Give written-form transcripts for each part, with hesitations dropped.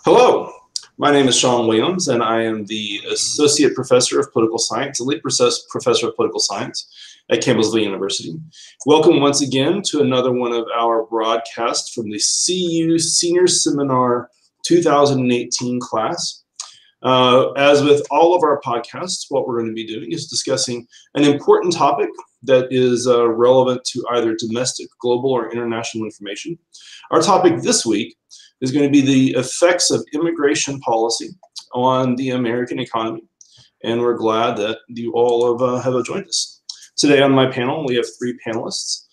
Hello, my name is Sean Williams, and I am the Associate Professor of Political Science, Elite Professor of Political Science at Campbellsville University. Welcome once again to another one of our broadcasts from the CU Senior Seminar 2018 class. As with all of our podcasts, what we're going to be doing is discussing an important topic that is relevant to either domestic, global, or international information. Our topic this week is going to be the effects of immigration policy on the American economy, and we're glad that you all have joined us. Today on my panel, we have three panelists.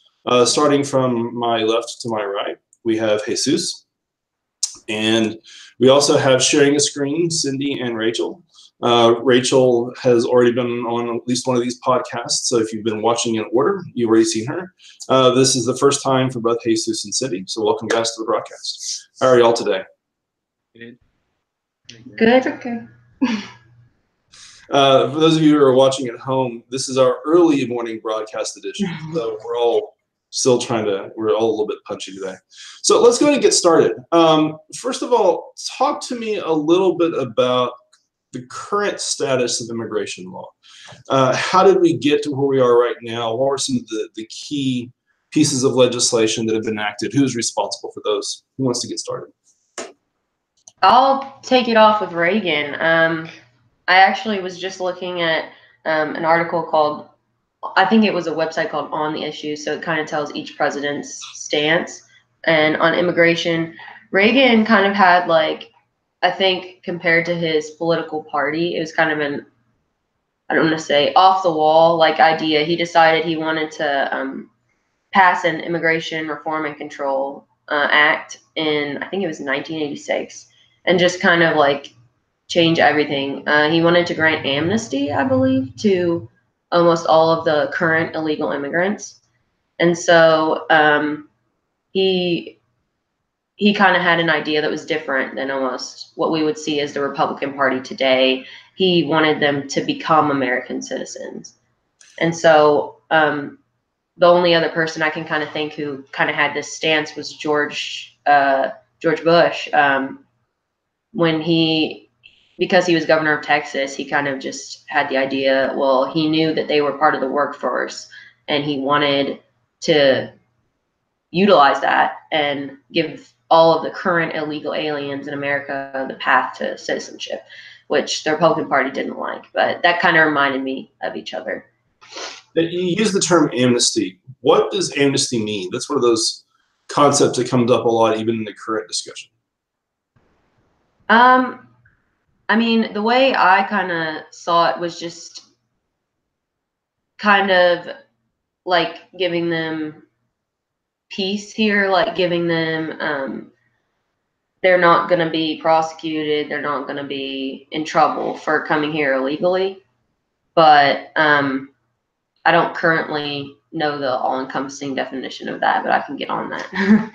Starting from my left to my right, we have Jesus, and we also have sharing a screen, Cindy and Rachel. Rachel has already been on at least one of these podcasts, so if you've been watching in order, you've already seen her. This is the first time for both Jesus and Cindy, so welcome guys to the broadcast. How are y'all today? Good. Good. Okay. For those of you who are watching at home, this is our early morning broadcast edition, so we're all a little bit punchy today. So let's go ahead and get started. First of all, talk to me a little bit about the current status of immigration law. How did we get to where we are right now? What were some of the key pieces of legislation that have been enacted? Who's responsible for those? Who wants to get started? I'll take it off with Reagan. I actually was just looking at an article called, I think it was a website called On the Issue, so it kind of tells each president's stance. And on immigration, Reagan kind of had I think compared to his political party, it was kind of I don't want to say off the wall idea. He decided he wanted to pass an Immigration Reform and Control Act in, I think it was 1986, and just kind of change everything. He wanted to grant amnesty, I believe, to almost all of the current illegal immigrants. And so he kind of had an idea that was different than almost what we would see as the Republican Party today. He wanted them to become American citizens. And so the only other person I can kind of think who kind of had this stance was George Bush. Because he was governor of Texas, he kind of just had the idea, well, he knew that they were part of the workforce, and he wanted to utilize that and give all of the current illegal aliens in America the path to citizenship, which the Republican Party didn't like. But that kind of reminded me of each other. You use the term amnesty. What does amnesty mean? That's one of those concepts that comes up a lot, even in the current discussion. I mean, the way I kind of saw it was just kind of giving them peace here, giving them, they're not going to be prosecuted, they're not going to be in trouble for coming here illegally. But I don't currently know the all-encompassing definition of that, but I can get on that.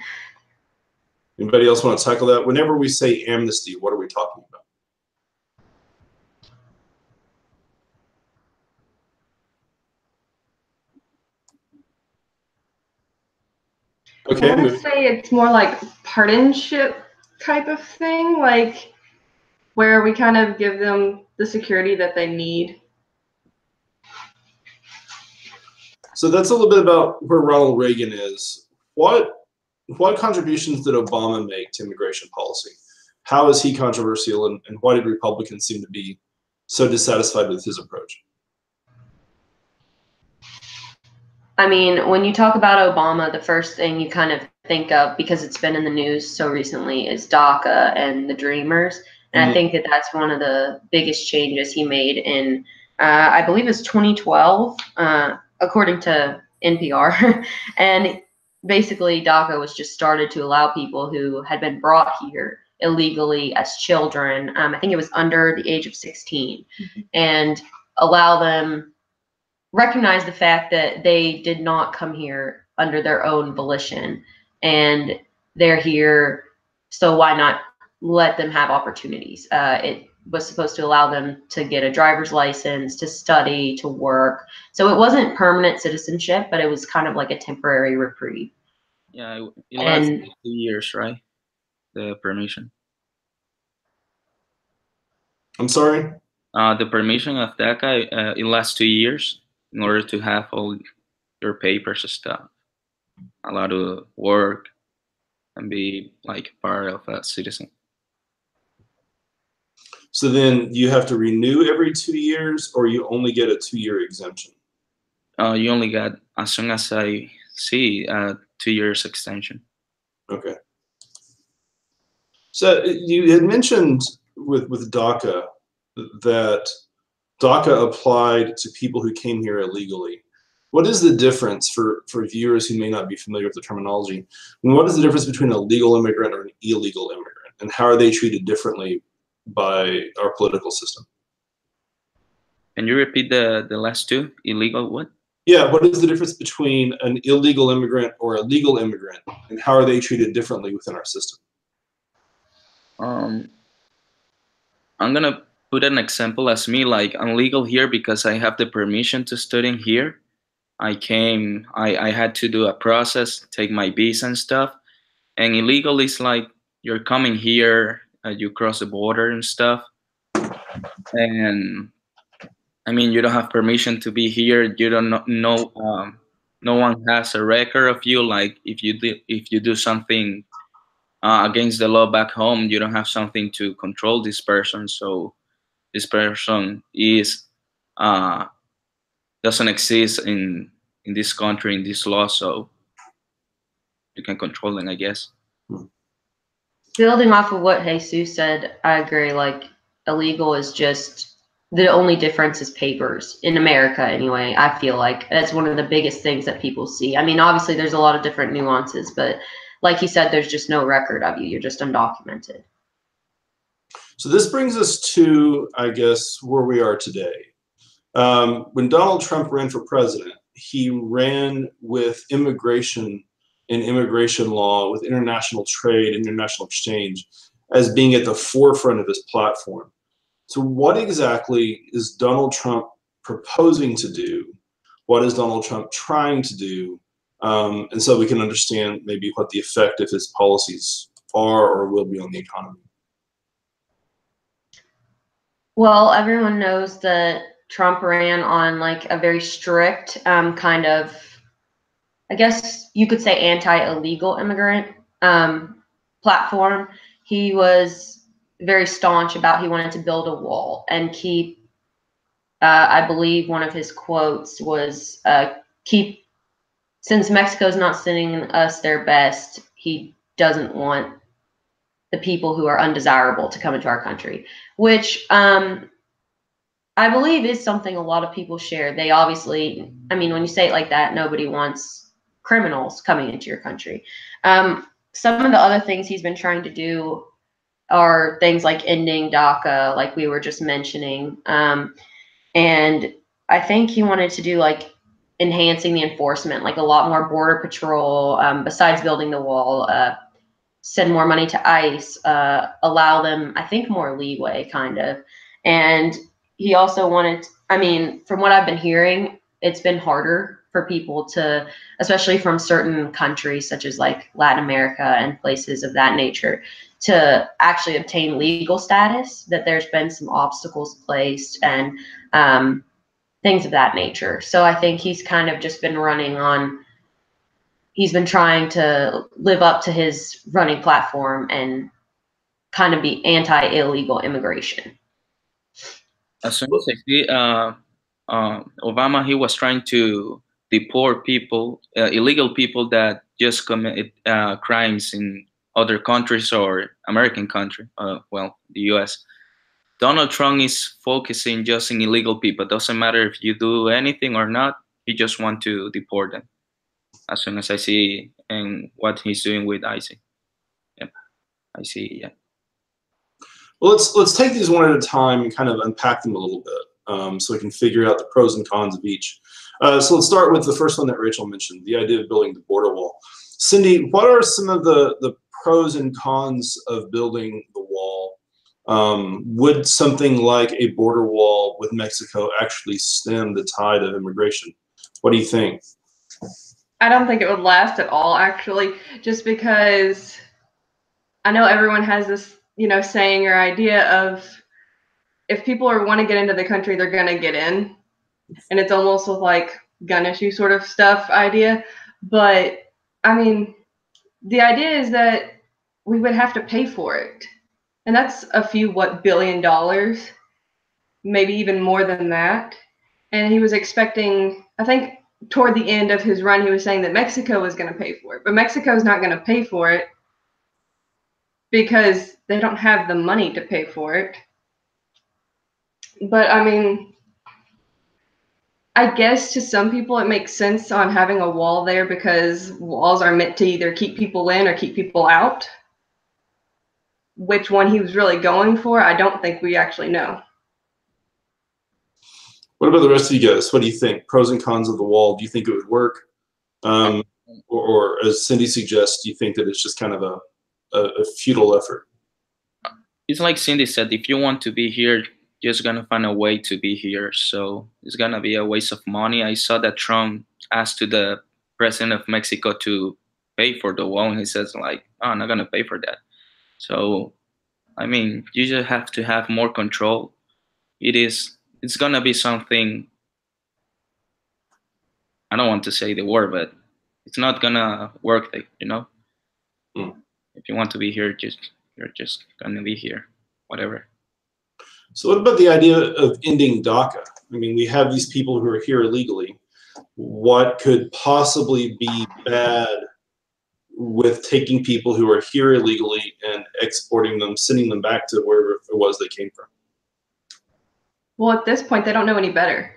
Anybody else want to tackle that? Whenever we say amnesty, what are we talking about? Okay. I would say it's more like partnership type of thing, where we kind of give them the security that they need. So that's a little bit about where Ronald Reagan is. What contributions did Obama make to immigration policy? How is he controversial, and why did Republicans seem to be so dissatisfied with his approach? I mean, when you talk about Obama, the first thing you kind of think of, because it's been in the news so recently, is DACA and the Dreamers. And I think that that's one of the biggest changes he made in, I believe it's 2012, according to NPR. And basically, DACA was just started to allow people who had been brought here illegally as children, I think it was under the age of 16, and allow them recognize the fact that they did not come here under their own volition, and they're here, so why not let them have opportunities? It was supposed to allow them to get a driver's license, to study, to work. So it wasn't permanent citizenship, but it was kind of like a temporary reprieve. Yeah, it lasts 2 years, right? The permission. I'm sorry? The permission of DACA, it lasts 2 years in order to have all your papers and stuff, allowed to work and be like part of a citizen. So then you have to renew every 2 years, or you only get a 2-year exemption? You only got, as soon as I see, 2 years extension. Okay. So you had mentioned with DACA that DACA applied to people who came here illegally. What is the difference for viewers who may not be familiar with the terminology? What is the difference between a legal immigrant or an illegal immigrant, and how are they treated differently by our political system? Can you repeat the last two? Illegal what? Yeah, what is the difference between an illegal immigrant or a legal immigrant, and how are they treated differently within our system? I'm gonna put an example as me, like I'm legal here because I have the permission to study here. I had to do a process, take my visa and stuff. And illegal is like you're coming here, you cross the border and stuff. And I mean, you don't have permission to be here. You don't know, no one has a record of you. Like if you do something against the law back home, you don't have something to control this person. So this person is doesn't exist in this country, in this law. So you can control them, I guess. Building off of what Jesus said, I agree. Like illegal is just the only difference is papers in America anyway. I feel like that's one of the biggest things that people see. I mean, obviously there's a lot of different nuances, but like he said, there's just no record of you. You're just undocumented. So this brings us to, I guess, where we are today. When Donald Trump ran for president, he ran with immigration and immigration law, with international trade and international exchange as being at the forefront of his platform. So what exactly is Donald Trump proposing to do? What is Donald Trump trying to do? And so we can understand maybe what the effect of his policies are or will be on the economy. Well, everyone knows that Trump ran on like a very strict kind of, I guess you could say, anti-illegal immigrant platform. He was very staunch about he wanted to build a wall and keep, I believe one of his quotes was, since Mexico's not sending us their best, he doesn't want the people who are undesirable to come into our country, which I believe is something a lot of people share. They obviously, I mean, when you say it like that, nobody wants criminals coming into your country. Some of the other things he's been trying to do are things like ending DACA, like we were just mentioning. And I think he wanted to do like enhancing the enforcement, like a lot more border patrol, besides building the wall, send more money to ICE, allow them, I think, more leeway, kind of. And he also wanted, I mean, from what I've been hearing, it's been harder for people to, especially from certain countries such as like Latin America and places of that nature, to actually obtain legal status, that there's been some obstacles placed and things of that nature. So I think he's kind of just been running on, he's been trying to live up to his running platform and kind of be anti-illegal immigration. As soon as I see Obama, he was trying to deport people, illegal people that just commit crimes in other countries or American country, well, the U.S. Donald Trump is focusing just in illegal people. It doesn't matter if you do anything or not. He just wants to deport them. As soon as I see and what he's doing with ICE, yeah, I see. Yeah. Well, let's take these one at a time and kind of unpack them a little bit, so we can figure out the pros and cons of each. So let's start with the first one that Rachel mentioned, the idea of building the border wall. Cindy, what are some of the pros and cons of building the wall? Would something like a border wall with Mexico actually stem the tide of immigration? What do you think? I don't think it would last at all, actually, just because I know everyone has this, saying or idea of if people want to get into the country, they're going to get in. And it's almost with like gun issue sort of stuff idea. But I mean, the idea is that we would have to pay for it. And that's a few, $1 billion, maybe even more than that. And he was expecting, I think toward the end of his run, he was saying that Mexico was going to pay for it. But Mexico's not going to pay for it because they don't have the money to pay for it. But I mean, I guess to some people it makes sense on having a wall there because walls are meant to either keep people in or keep people out. Which one he was really going for, I don't think we actually know. What about the rest of you guys? What do you think? Pros and cons of the wall. Do you think it would work? Or as Cindy suggests, do you think that it's just kind of a futile effort? It's like Cindy said, if you want to be here, you're just gonna find a way to be here. So it's gonna be a waste of money. I saw that Trump asked to the president of Mexico to pay for the wall, and he says like, "Oh, I'm not gonna pay for that." So, I mean, you just have to have more control. It's gonna be something. I don't want to say the word, but it's not gonna work. If you want to be here, you're just gonna be here, whatever. So what about the idea of ending DACA? I mean, we have these people who are here illegally. What could possibly be bad with taking people who are here illegally and exporting them, sending them back to wherever it was they came from? Well, at this point, they don't know any better.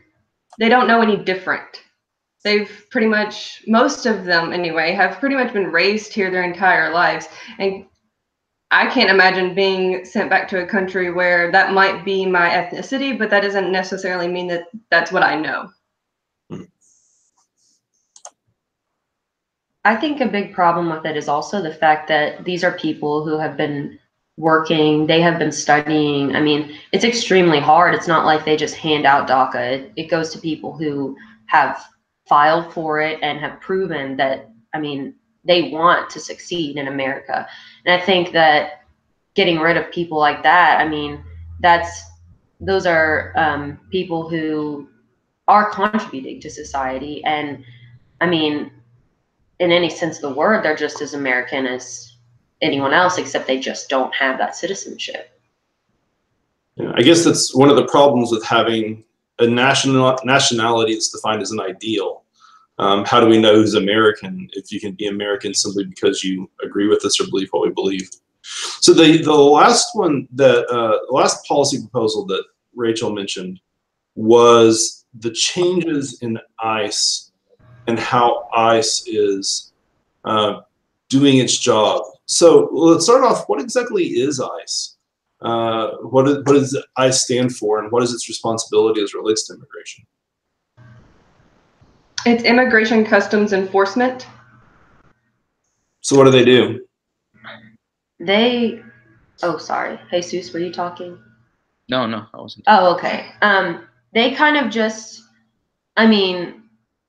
They don't know any different. They've pretty much, most of them anyway, have pretty much been raised here their entire lives. And I can't imagine being sent back to a country where that might be my ethnicity, but that doesn't necessarily mean that that's what I know. I think a big problem with it is also the fact that these are people who have been working, they have been studying. I mean, it's extremely hard. It's not like they just hand out DACA. It goes to people who have filed for it and have proven that, I mean, they want to succeed in America. And I think that getting rid of people like that, I mean, those are people who are contributing to society. And I mean, in any sense of the word, they're just as American as anyone else, except they just don't have that citizenship. Yeah, I guess that's one of the problems with having a nationality that's defined as an ideal. How do we know who's American if you can be American simply because you agree with us or believe what we believe? So the last one that the last policy proposal that Rachel mentioned was the changes in ICE and how ICE is doing its job. So let's start off. What exactly is ICE? What does ICE stand for, and what is its responsibility as it relates to immigration? It's Immigration Customs Enforcement. So what do they do? Oh, sorry. Jesus, were you talking? No, I wasn't. Oh, okay. They kind of just, I mean,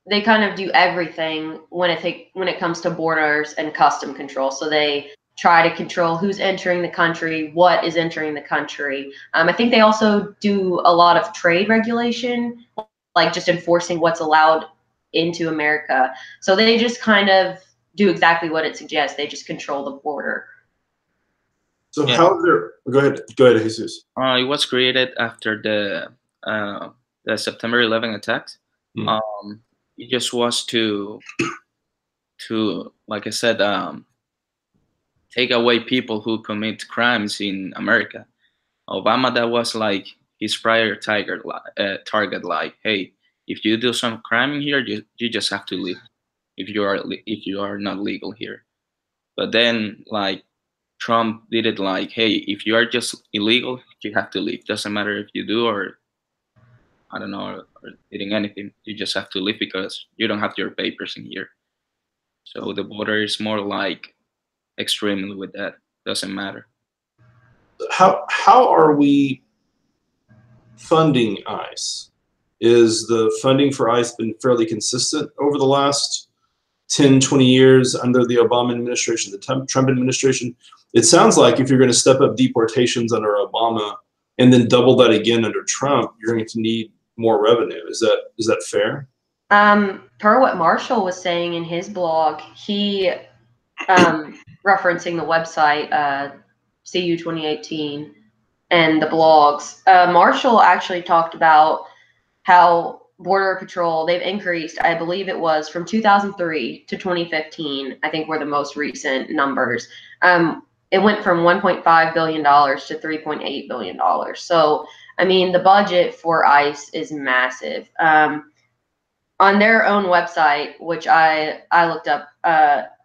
they kind of do everything when it comes to borders and custom control. So they try to control who's entering the country, what is entering the country. I think they also do a lot of trade regulation, like just enforcing what's allowed into America. So they just kind of do exactly what it suggests. They just control the border. So yeah. Go ahead, Jesus. It was created after the September 11 attacks. It just was to like I said, take away people who commit crimes in America. Obama, that was like his prior target. Like, hey, if you do some crime in here, you just have to leave. If you are not legal here. But then like Trump did it like, hey, if you are just illegal, you have to leave. Doesn't matter if you do or I don't know, or eating anything. You just have to leave because you don't have your papers in here. So the border is more like extremely with that. Doesn't matter. How are we funding ICE? Is the funding for ICE been fairly consistent over the last 10, 20 years under the Obama administration, the Trump administration. It sounds like if you're going to step up deportations under Obama and then double that again under Trump, you're going to need more revenue. Is that fair? Per what Marshall was saying in his blog, he referencing the website CU 2018 and the blogs, Marshall actually talked about how Border Patrol, they've increased, I believe it was from 2003 to 2015, I think were the most recent numbers. It went from $1.5 billion to $3.8 billion. So, I mean, the budget for ICE is massive. On their own website, which I looked up,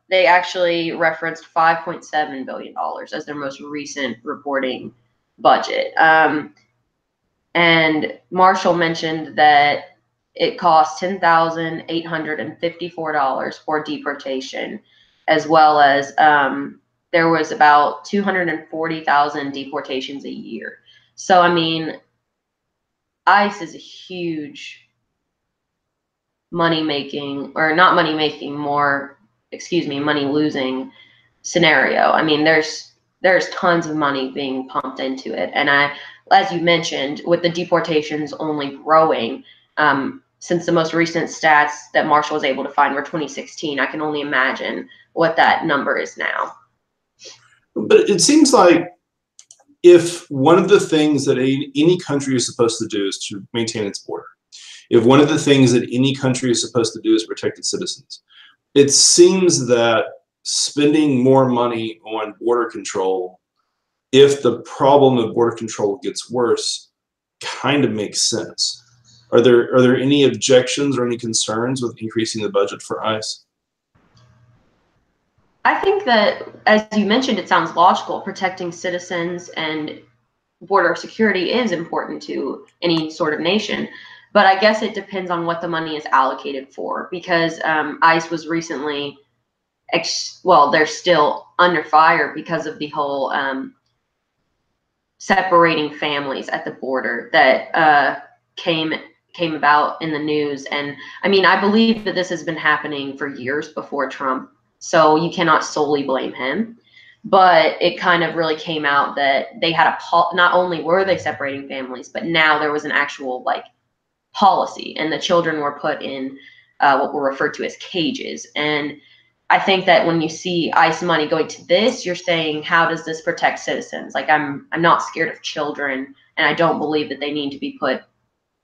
they actually referenced $5.7 billion as their most recent reporting budget. And Marshall mentioned that it cost $10,854 for deportation, as well as there was about 240,000 deportations a year. So, I mean, ICE is a huge money-making, or not money-making, money-losing scenario. I mean, there's tons of money being pumped into it. And as you mentioned, with the deportations only growing, since the most recent stats that Marshall was able to find were 2016, I can only imagine what that number is now. But it seems like if one of the things that any country is supposed to do is to maintain its border, if one of the things that any country is supposed to do is protect its citizens, it seems that spending more money on border control, if the problem of border control gets worse, kind of makes sense. Are there any objections or any concerns with increasing the budget for ICE? I think that, as you mentioned, it sounds logical. Protecting citizens and border security is important to any sort of nation. But I guess it depends on what the money is allocated for, because ICE was recently, they're still under fire because of the whole separating families at the border that came about in the news. And I mean, I believe that this has been happening for years before Trump, so you cannot solely blame him. But it kind of really came out that they had not only were they separating families, but now there was an actual policy, and the children were put in what were referred to as cages. And I think that when you see ICE money going to this, you're saying, how does this protect citizens? I'm not scared of children, and I don't believe that they need to be put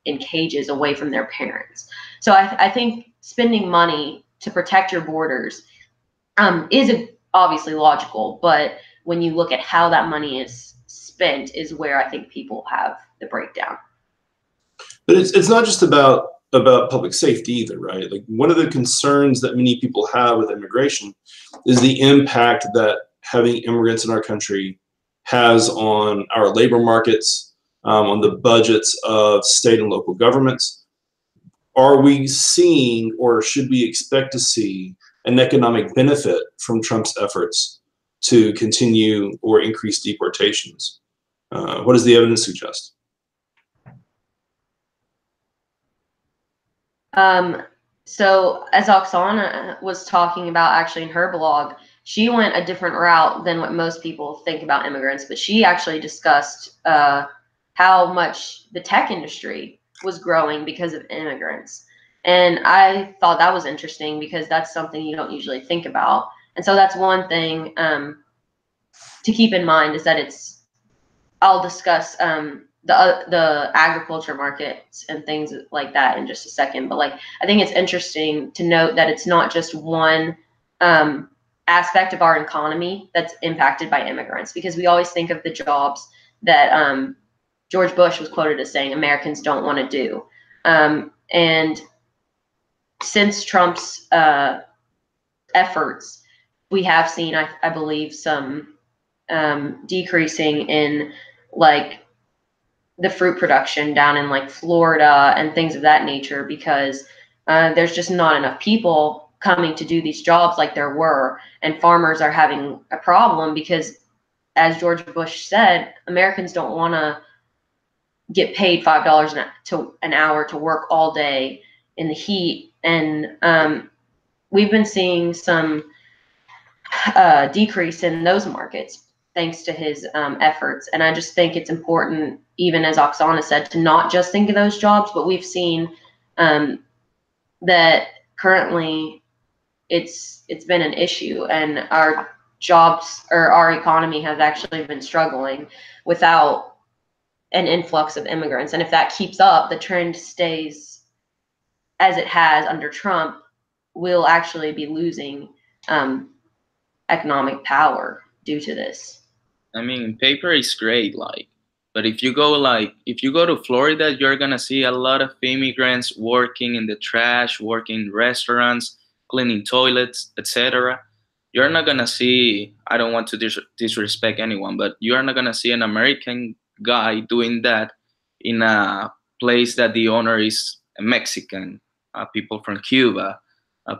in cages away from their parents. So I think spending money to protect your borders is obviously logical, but when you look at how that money is spent is where I think people have the breakdown. But it's not just about public safety either, right? One of the concerns that many people have with immigration is the impact that having immigrants in our country has on our labor markets, on the budgets of state and local governments. Are we seeing, or should we expect to see, an economic benefit from Trump's efforts to continue or increase deportations? What does the evidence suggest? So as Oksana was talking about actually in her blog, she went a different route than what most people think about immigrants, but she actually discussed how much the tech industry was growing because of immigrants. And I thought that was interesting because that's something you don't usually think about. And so that's one thing to keep in mind, is that I'll discuss the agriculture markets and things like that in just a second. But I think it's interesting to note that it's not just one aspect of our economy that's impacted by immigrants, because we always think of the jobs that George Bush was quoted as saying Americans don't want to do. And since Trump's efforts, we have seen, I believe, some decreasing in the fruit production down in Florida and things of that nature, because there's just not enough people coming to do these jobs like there were, and farmers are having a problem because, as George Bush said, Americans don't want to get paid $5 an hour to work all day in the heat. And we've been seeing some decrease in those markets thanks to his efforts. And I just think it's important, even as Oksana said, to not just think of those jobs, but we've seen that currently it's been an issue, and our jobs or our economy has actually been struggling without an influx of immigrants. And if that keeps up, the trend stays as it has under Trump, we'll actually be losing economic power due to this. I mean, paper is great, like, but if you go to Florida, you're gonna see a lot of immigrants working in the trash, working in restaurants, cleaning toilets, etc. You're not gonna see, I don't want to disrespect anyone, but you're not gonna see an American guy doing that in a place that the owner is a Mexican, people from Cuba,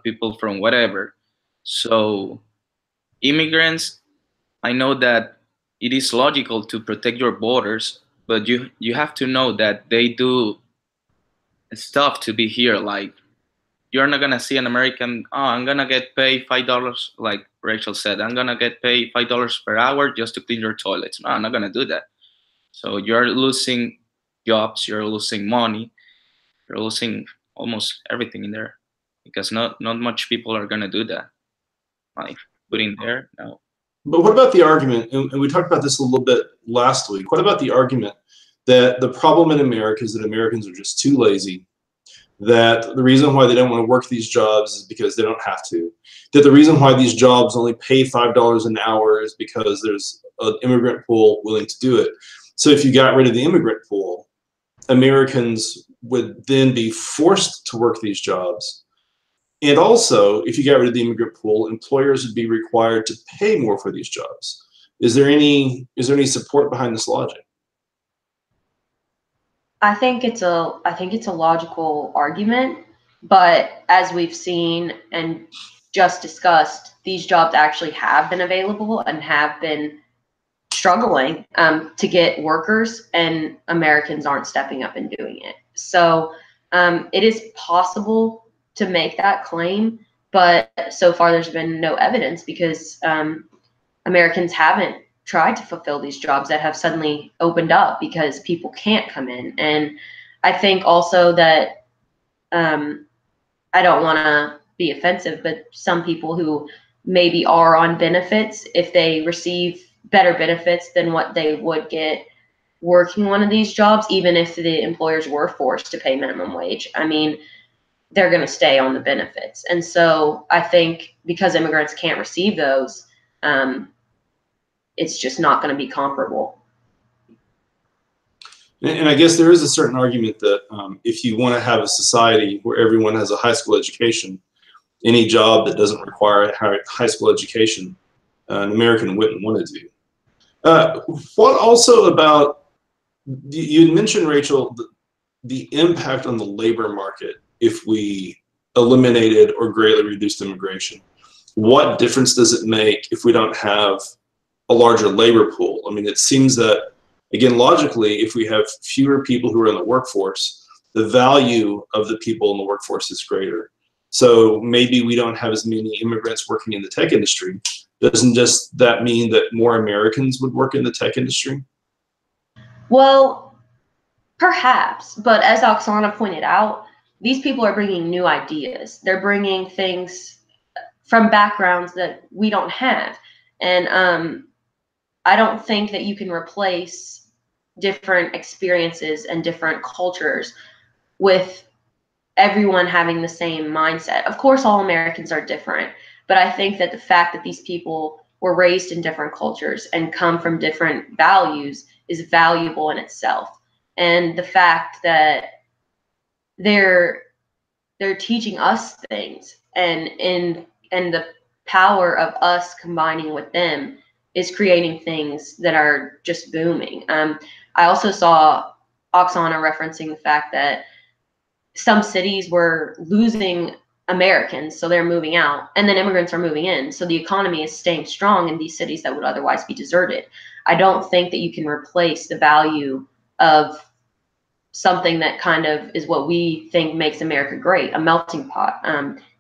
people from whatever. So immigrants, I know that it is logical to protect your borders, but you have to know that they do stuff to be here. Like, you're not gonna see an American, oh, I'm gonna get paid $5, like Rachel said, I'm gonna get paid $5 per hour just to clean your toilets. No, I'm not gonna do that. So you're losing jobs, you're losing money, you're losing almost everything in there, because not much people are gonna do that. Like, put in there, no. But what about the argument, and we talked about this a little bit last week, what about the argument that the problem in America is that Americans are just too lazy, that the reason why they don't want to work these jobs is because they don't have to, that the reason why these jobs only pay $5 an hour is because there's an immigrant pool willing to do it. So if you got rid of the immigrant pool, Americans would then be forced to work these jobs. And also, if you got rid of the immigrant pool, employers would be required to pay more for these jobs. Is there any support behind this logic? I think it's a logical argument, but as we've seen and just discussed, these jobs actually have been available and have been struggling to get workers, and Americans aren't stepping up and doing it. So it is possible to make that claim, but so far there's been no evidence, because Americans haven't tried to fulfill these jobs that have suddenly opened up because people can't come in. And I think also that I don't want to be offensive, but some people who maybe are on benefits, if they receive better benefits than what they would get working one of these jobs, even if the employers were forced to pay minimum wage, I mean, they're going to stay on the benefits. And so I think because immigrants can't receive those, it's just not going to be comparable. And I guess there is a certain argument that if you want to have a society where everyone has a high school education, any job that doesn't require a high school education, an American wouldn't want to do. What also about, you mentioned, Rachel, the impact on the labor market if we eliminated or greatly reduced immigration. What difference does it make if we don't have a larger labor pool? I mean, it seems that, again, logically, if we have fewer people who are in the workforce, the value of the people in the workforce is greater. So maybe we don't have as many immigrants working in the tech industry. Doesn't just that mean that more Americans would work in the tech industry? Well, perhaps, but as Oksana pointed out, these people are bringing new ideas. They're bringing things from backgrounds that we don't have. And I don't think that you can replace different experiences and different cultures with everyone having the same mindset. Of course, all Americans are different, but I think that the fact that these people were raised in different cultures and come from different values is valuable in itself. And the fact that they're teaching us things, and the power of us combining with them is creating things that are just booming. I also saw Oksana referencing the fact that some cities were losing Americans, so they're moving out, and then immigrants are moving in. So the economy is staying strong in these cities that would otherwise be deserted. I don't think that you can replace the value of something that kind of is what we think makes America great, a melting pot.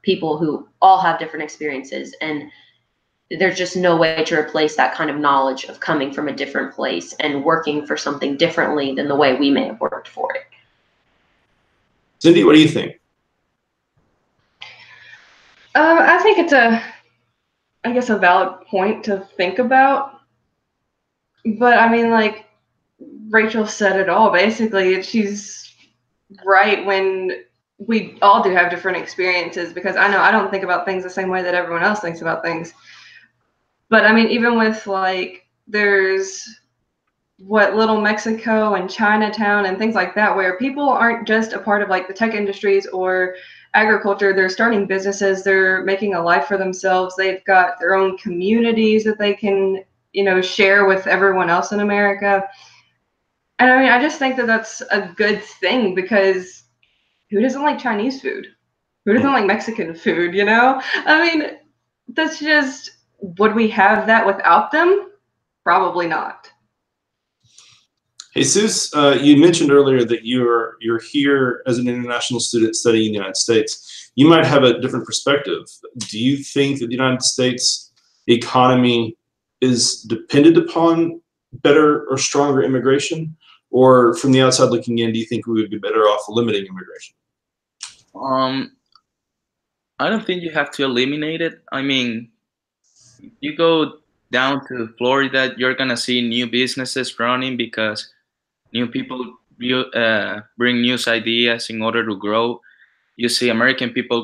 People who all have different experiences, and there's just no way to replace that kind of knowledge of coming from a different place and working for something differently than the way we may have worked for it. Cindy, what do you think? I think it's a valid point to think about. But I mean, like Rachel said it all, basically. She's right when we all do have different experiences, because I know I don't think about things the same way that everyone else thinks about things. But I mean, even with like, there's Little Mexico and Chinatown and things like that, where people aren't just a part of like the tech industries or agriculture. They're starting businesses, they're making a life for themselves, they've got their own communities that they can, share with everyone else in America. And I mean, I just think that that's a good thing, because who doesn't like Chinese food? Who doesn't like Mexican food, I mean, that's just, would we have that without them? Probably not. Jesus, you mentioned earlier that you're here as an international student studying in the United States. You might have a different perspective. Do you think that the United States economy is dependent upon better or stronger immigration? Or from the outside looking in, do you think we would be better off limiting immigration? I don't think you have to eliminate it. I mean, you go down to Florida, you're going to see new businesses running because new people bring new ideas in order to grow. You see American people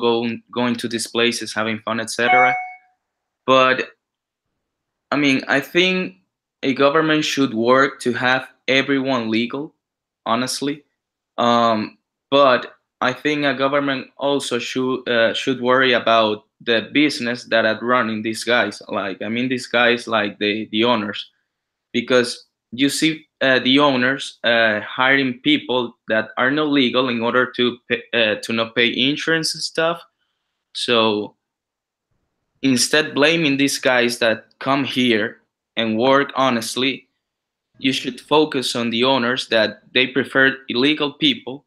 going to these places, having fun, etc. But I mean, I think a government should work to have everyone legal, honestly. But I think a government also should worry about the business that are running these guys. Like, I mean, these guys, like the owners, because you see the owners hiring people that are not legal in order to not pay insurance and stuff. So instead blaming these guys that come here and work honestly, you should focus on the owners that they prefer illegal people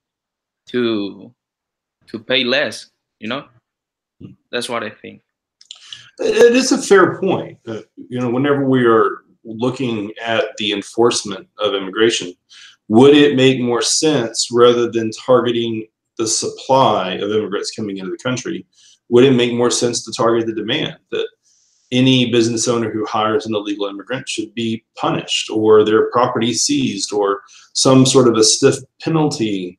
to pay less. That's what I think. It is a fair point. Whenever we are looking at the enforcement of immigration, would it make more sense, rather than targeting the supply of immigrants coming into the country, would it make more sense to target the demand, that any business owner who hires an illegal immigrant should be punished, or their property seized, or some sort of a stiff penalty,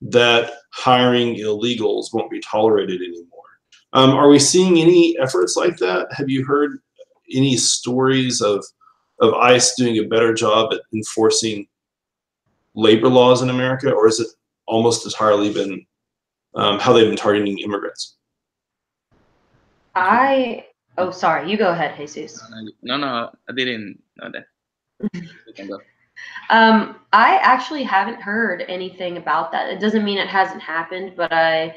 that hiring illegals won't be tolerated anymore? Are we seeing any efforts like that? Have you heard any stories of ICE doing a better job at enforcing labor laws in America, or is it almost entirely been how they've been targeting immigrants? Oh, sorry, you go ahead, Jesus. No, I didn't know that. You can go. I actually haven't heard anything about that. It doesn't mean it hasn't happened, but I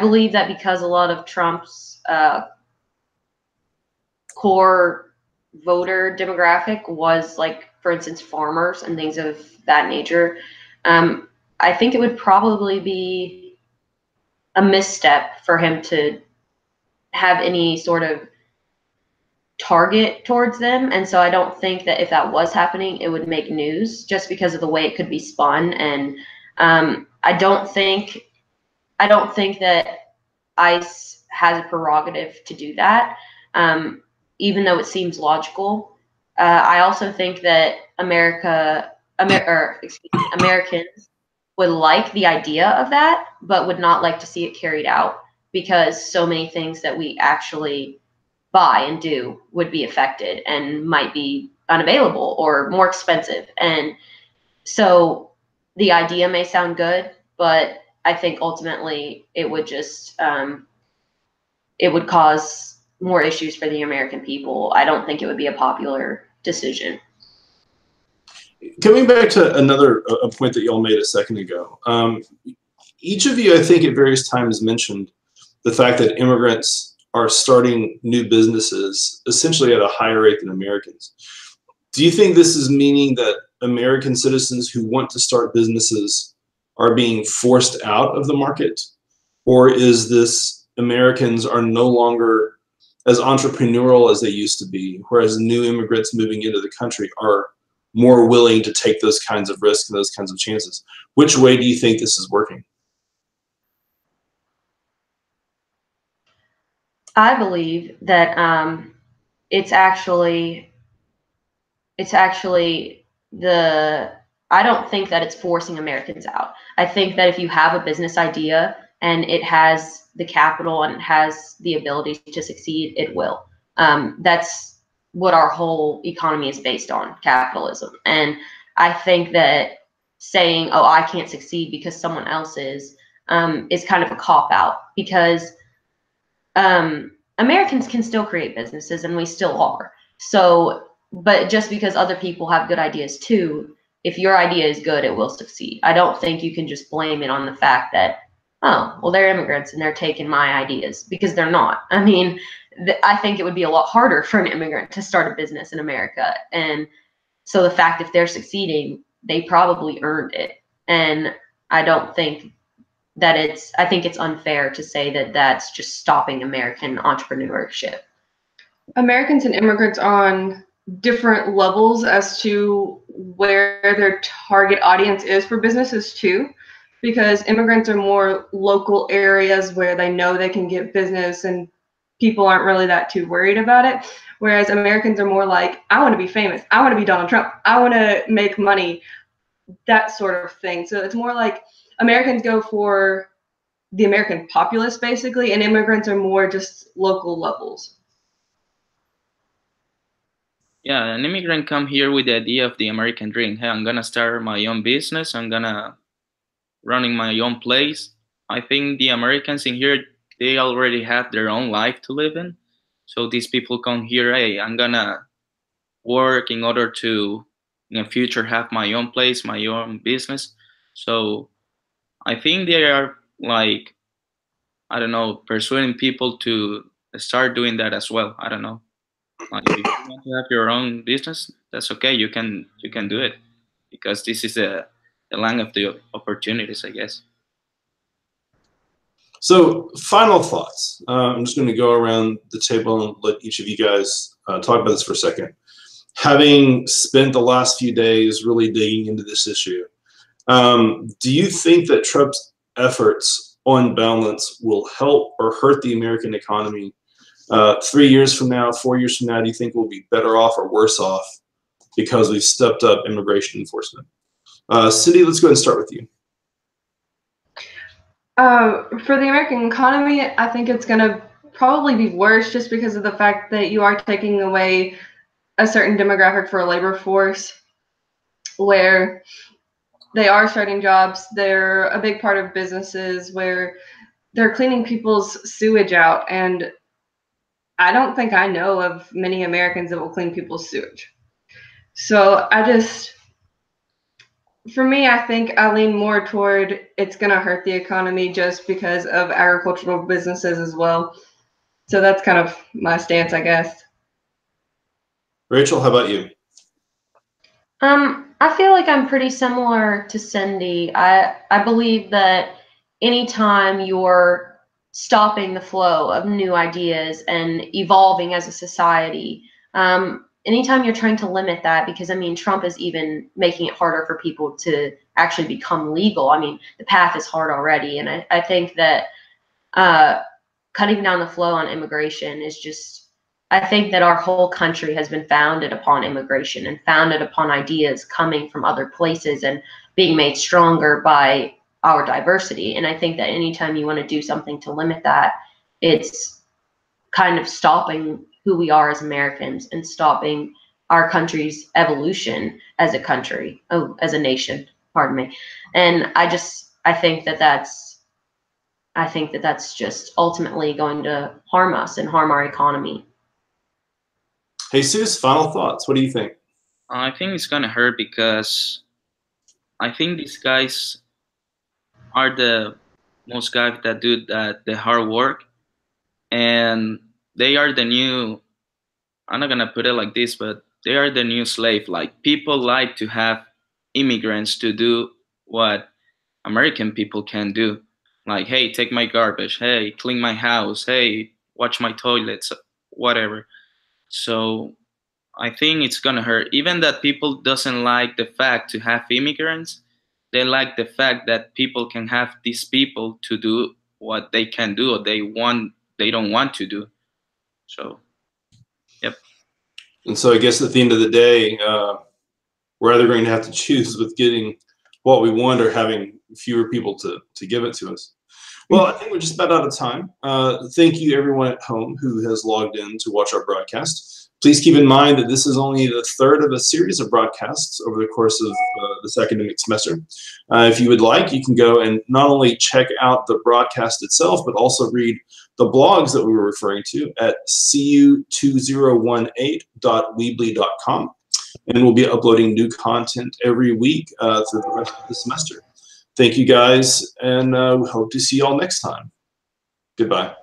believe that because a lot of Trump's core voter demographic was, like, for instance, farmers and things of that nature, I think it would probably be a misstep for him to have any sort of target towards them. And so I don't think that if that was happening, it would make news, just because of the way it could be spun. And I don't think that ICE has a prerogative to do that, even though it seems logical. I also think that Americans would like the idea of that, but would not like to see it carried out, because so many things that we actually buy and do would be affected and might be unavailable or more expensive. And so the idea may sound good, but I think ultimately it would just it would cause more issues for the American people. I don't think it would be a popular decision. Coming back to a point that y'all made a second ago, each of you, I think, at various times mentioned the fact that immigrants are starting new businesses essentially at a higher rate than Americans. Do you think this is meaning that American citizens who want to start businesses are being forced out of the market? Or is this Americans are no longer as entrepreneurial as they used to be, whereas new immigrants moving into the country are more willing to take those kinds of risks and those kinds of chances. Which way do you think this is working? I believe that it's actually I don't think that it's forcing Americans out. I think that if you have a business idea and it has the capital and it has the ability to succeed, it will. That's what our whole economy is based on, capitalism. And I think that saying, oh, I can't succeed because someone else is kind of a cop-out, because Americans can still create businesses, and we still are. So, but just because other people have good ideas too, if your idea is good, it will succeed. I don't think you can just blame it on the fact that, oh, well, they're immigrants and they're taking my ideas, because they're not. I mean, I think it would be a lot harder for an immigrant to start a business in America. And so the fact if they're succeeding, they probably earned it. And I don't think that I think it's unfair to say that that's just stopping American entrepreneurship. Americans and immigrants on different levels as to where their target audience is for businesses too, because immigrants are more local areas where they know they can get business and people aren't really that too worried about it. Whereas Americans are more like, I want to be famous. I want to be Donald Trump. I want to make money, that sort of thing. So it's more like Americans go for the American populace basically, and immigrants are more just local levels. Yeah, an immigrant come here with the idea of the American dream. Hey, I'm gonna start my own business. I'm gonna running my own place. I think the Americans in here, they already have their own life to live in. So these people come here, hey, I'm gonna work in order to in the future have my own place, my own business. So I think they are like, I don't know, persuading people to start doing that as well. I don't know. Like if you want to have your own business, that's okay. You can do it, because this is the land of the opportunities, I guess. So, final thoughts. I'm just going to go around the table and let each of you guys talk about this for a second. Having spent the last few days really digging into this issue, do you think that Trump's efforts on balance will help or hurt the American economy 3 years from now, 4 years from now? Do you think we'll be better off or worse off because we've stepped up immigration enforcement? Cindy, let's go ahead and start with you. For the American economy, I think it's going to probably be worse, just because of the fact that you are taking away a certain demographic for a labor force where they are starting jobs. They're a big part of businesses where they're cleaning people's sewage out. And I don't think I know of many Americans that will clean people's sewage. So for me, I think I lean more toward it's going to hurt the economy just because of agricultural businesses as well. So that's kind of my stance, I guess. Rachel, how about you? I feel like I'm pretty similar to Cindy. I believe that anytime you're stopping the flow of new ideas and evolving as a society, anytime you're trying to limit that, because I mean, Trump is even making it harder for people to actually become legal. I mean, the path is hard already. And I think that cutting down the flow on immigration is just, I think that our whole country has been founded upon immigration and founded upon ideas coming from other places and being made stronger by our diversity. And I think that anytime you want to do something to limit that, it's kind of stopping who we are as Americans and stopping our country's evolution as a country, as a nation, pardon me. And I think that that's just ultimately going to harm us and harm our economy. Jesus, final thoughts. What do you think? I think it's gonna hurt, because I think these guys are the most guys that do the hard work, and they are the new, I'm not gonna put it like this, but they are the new slave. Like, people like to have immigrants to do what American people can do. like, hey, take my garbage, hey, clean my house, hey, watch my toilets, whatever. So I think it's gonna hurt. Even that people doesn't like the fact to have immigrants, they like the fact that people can have these people to do what they can do or they don't want to do. So, yep. And so I guess at the end of the day, we're either going to have to choose with getting what we want or having fewer people to give it to us. Well, I think we're just about out of time. Thank you, everyone at home who has logged in to watch our broadcast. Please keep in mind that this is only the third of a series of broadcasts over the course of this academic semester. If you would like, you can go and not only check out the broadcast itself, but also read the blogs that we were referring to at cu2018.weebly.com. And we'll be uploading new content every week through the rest of the semester. Thank you, guys, and we hope to see you all next time. Goodbye.